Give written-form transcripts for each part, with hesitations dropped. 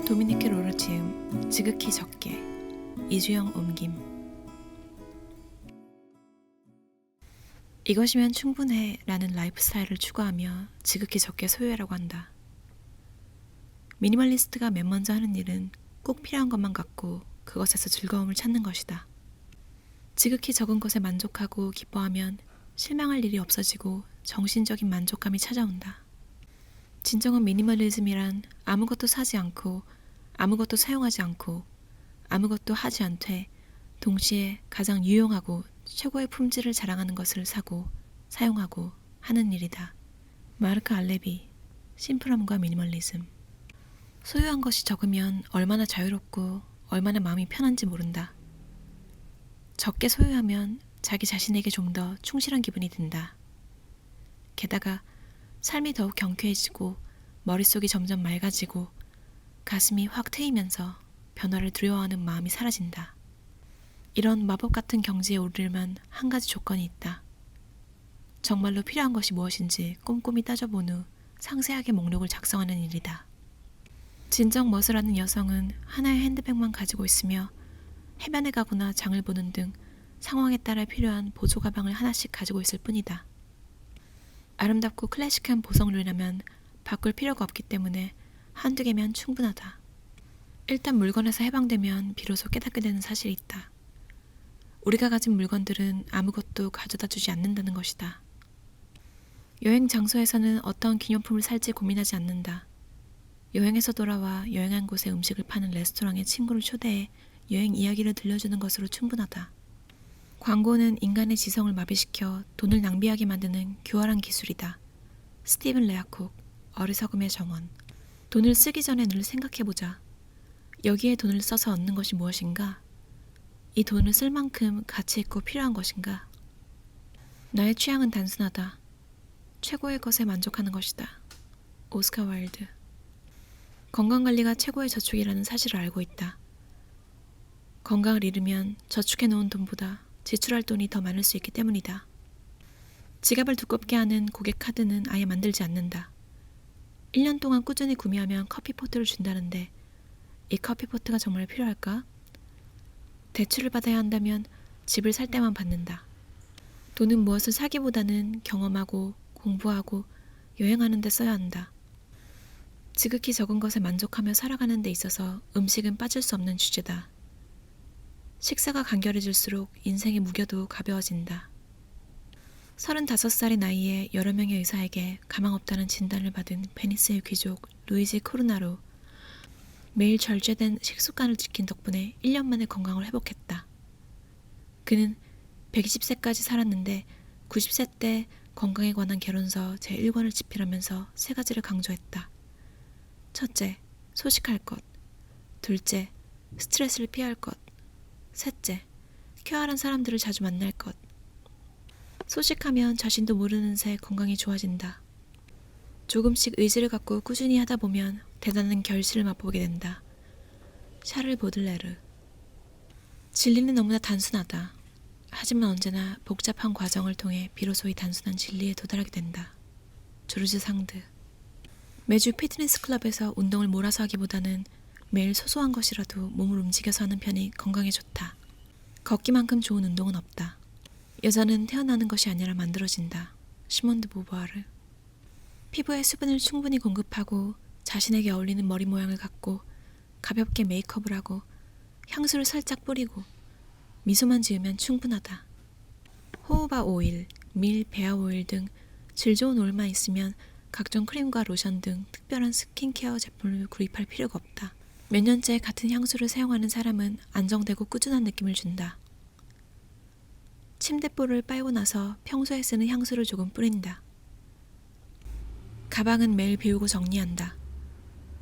도미니크 로르치움, 지극히 적게, 이주영 옮김. 이것이면 충분해 라는 라이프 스타일을 추구하며 지극히 적게 소유하라고 한다. 미니멀리스트가 맨 먼저 하는 일은 꼭 필요한 것만 갖고 그것에서 즐거움을 찾는 것이다. 지극히 적은 것에 만족하고 기뻐하면 실망할 일이 없어지고 정신적인 만족감이 찾아온다. 진정한 미니멀리즘이란 아무것도 사지 않고 아무것도 사용하지 않고 아무것도 하지 않되 동시에 가장 유용하고 최고의 품질을 자랑하는 것을 사고 사용하고 하는 일이다. 마르크 알레비, 심플함과 미니멀리즘. 소유한 것이 적으면 얼마나 자유롭고 얼마나 마음이 편한지 모른다. 적게 소유하면 자기 자신에게 좀 더 충실한 기분이 든다. 게다가 삶이 더욱 경쾌해지고 머릿속이 점점 맑아지고 가슴이 확 트이면서 변화를 두려워하는 마음이 사라진다. 이런 마법 같은 경지에 오르려면 한 가지 조건이 있다. 정말로 필요한 것이 무엇인지 꼼꼼히 따져본 후 상세하게 목록을 작성하는 일이다. 진정 멋을하는 여성은 하나의 핸드백만 가지고 있으며 해변에 가거나 장을 보는 등 상황에 따라 필요한 보조 가방을 하나씩 가지고 있을 뿐이다. 아름답고 클래식한 보석류라면 바꿀 필요가 없기 때문에 한두 개면 충분하다. 일단 물건에서 해방되면 비로소 깨닫게 되는 사실이 있다. 우리가 가진 물건들은 아무것도 가져다 주지 않는다는 것이다. 여행 장소에서는 어떤 기념품을 살지 고민하지 않는다. 여행에서 돌아와 여행한 곳에 음식을 파는 레스토랑에 친구를 초대해 여행 이야기를 들려주는 것으로 충분하다. 광고는 인간의 지성을 마비시켜 돈을 낭비하게 만드는 교활한 기술이다. 스티븐 레아콕, 어리석음의 정원. 돈을 쓰기 전에 늘 생각해보자. 여기에 돈을 써서 얻는 것이 무엇인가? 이 돈을 쓸 만큼 가치 있고 필요한 것인가? 나의 취향은 단순하다. 최고의 것에 만족하는 것이다. 오스카 와일드. 건강관리가 최고의 저축이라는 사실을 알고 있다. 건강을 잃으면 저축해놓은 돈보다 지출할 돈이 더 많을 수 있기 때문이다. 지갑을 두껍게 하는 고객 카드는 아예 만들지 않는다. 1년 동안 꾸준히 구매하면 커피포트를 준다는데 이 커피포트가 정말 필요할까? 대출을 받아야 한다면 집을 살 때만 받는다. 돈은 무엇을 사기보다는 경험하고 공부하고 여행하는 데 써야 한다. 지극히 적은 것에 만족하며 살아가는 데 있어서 음식은 빠질 수 없는 주제다. 식사가 간결해질수록 인생의 무게도 가벼워진다. 35살의 나이에 여러 명의 의사에게 가망 없다는 진단을 받은 베니스의 귀족 루이지 코르나로 매일 절제된 식습관을 지킨 덕분에 1년 만에 건강을 회복했다. 그는 120세까지 살았는데 90세 때 건강에 관한 결론서 제1권을 집필하면서 세 가지를 강조했다. 첫째, 소식할 것. 둘째, 스트레스를 피할 것. 셋째, 쾌활한 사람들을 자주 만날 것. 소식하면 자신도 모르는 새 건강이 좋아진다. 조금씩 의지를 갖고 꾸준히 하다 보면 대단한 결실을 맛보게 된다. 샤를 보들레르. 진리는 너무나 단순하다. 하지만 언제나 복잡한 과정을 통해 비로소 이 단순한 진리에 도달하게 된다. 조르즈 상드. 매주 피트니스 클럽에서 운동을 몰아서 하기보다는 매일 소소한 것이라도 몸을 움직여서 하는 편이 건강에 좋다. 걷기만큼 좋은 운동은 없다. 여자는 태어나는 것이 아니라 만들어진다. 시몬드 보부아르. 피부에 수분을 충분히 공급하고 자신에게 어울리는 머리 모양을 갖고 가볍게 메이크업을 하고 향수를 살짝 뿌리고 미소만 지으면 충분하다. 호호바 오일, 밀, 베아 오일 등 질 좋은 오일만 있으면 각종 크림과 로션 등 특별한 스킨케어 제품을 구입할 필요가 없다. 몇 년째 같은 향수를 사용하는 사람은 안정되고 꾸준한 느낌을 준다. 침대볼을 빨고 나서 평소에 쓰는 향수를 조금 뿌린다. 가방은 매일 비우고 정리한다.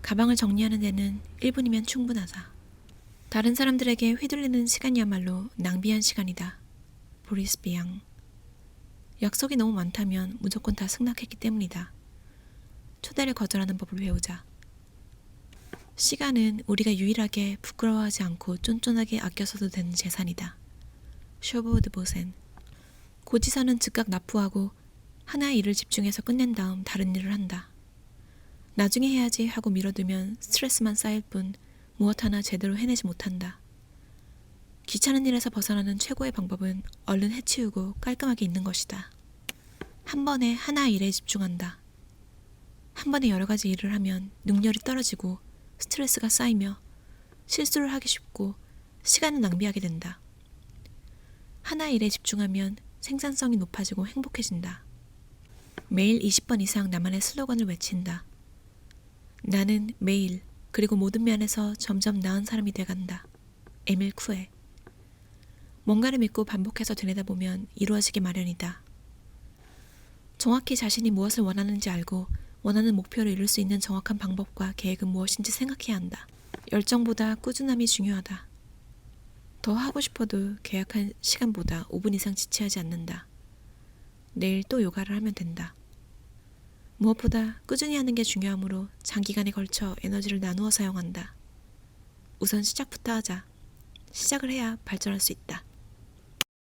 가방을 정리하는 데는 1분이면 충분하다. 다른 사람들에게 휘둘리는 시간이야말로 낭비한 시간이다. 보리스 비앙. 약속이 너무 많다면 무조건 다 승낙했기 때문이다. 초대를 거절하는 법을 배우자. 시간은 우리가 유일하게 부끄러워하지 않고 쫀쫀하게 아껴 써도 되는 재산이다. 쇼보드 보센. 고지서는 즉각 납부하고 하나의 일을 집중해서 끝낸 다음 다른 일을 한다. 나중에 해야지 하고 미뤄두면 스트레스만 쌓일 뿐 무엇 하나 제대로 해내지 못한다. 귀찮은 일에서 벗어나는 최고의 방법은 얼른 해치우고 깔끔하게 있는 것이다. 한 번에 하나의 일에 집중한다. 한 번에 여러 가지 일을 하면 능률이 떨어지고 스트레스가 쌓이며 실수를 하기 쉽고 시간을 낭비하게 된다. 하나의 일에 집중하면 생산성이 높아지고 행복해진다. 매일 20번 이상 나만의 슬로건을 외친다. 나는 매일 그리고 모든 면에서 점점 나은 사람이 돼간다. 에밀 쿠에. 뭔가를 믿고 반복해서 들여다보면 이루어지기 마련이다. 정확히 자신이 무엇을 원하는지 알고 원하는 목표를 이룰 수 있는 정확한 방법과 계획은 무엇인지 생각해야 한다. 열정보다 꾸준함이 중요하다. 더 하고 싶어도 계약한 시간보다 5분 이상 지체하지 않는다. 내일 또 요가를 하면 된다. 무엇보다 꾸준히 하는 게 중요하므로 장기간에 걸쳐 에너지를 나누어 사용한다. 우선 시작부터 하자. 시작을 해야 발전할 수 있다.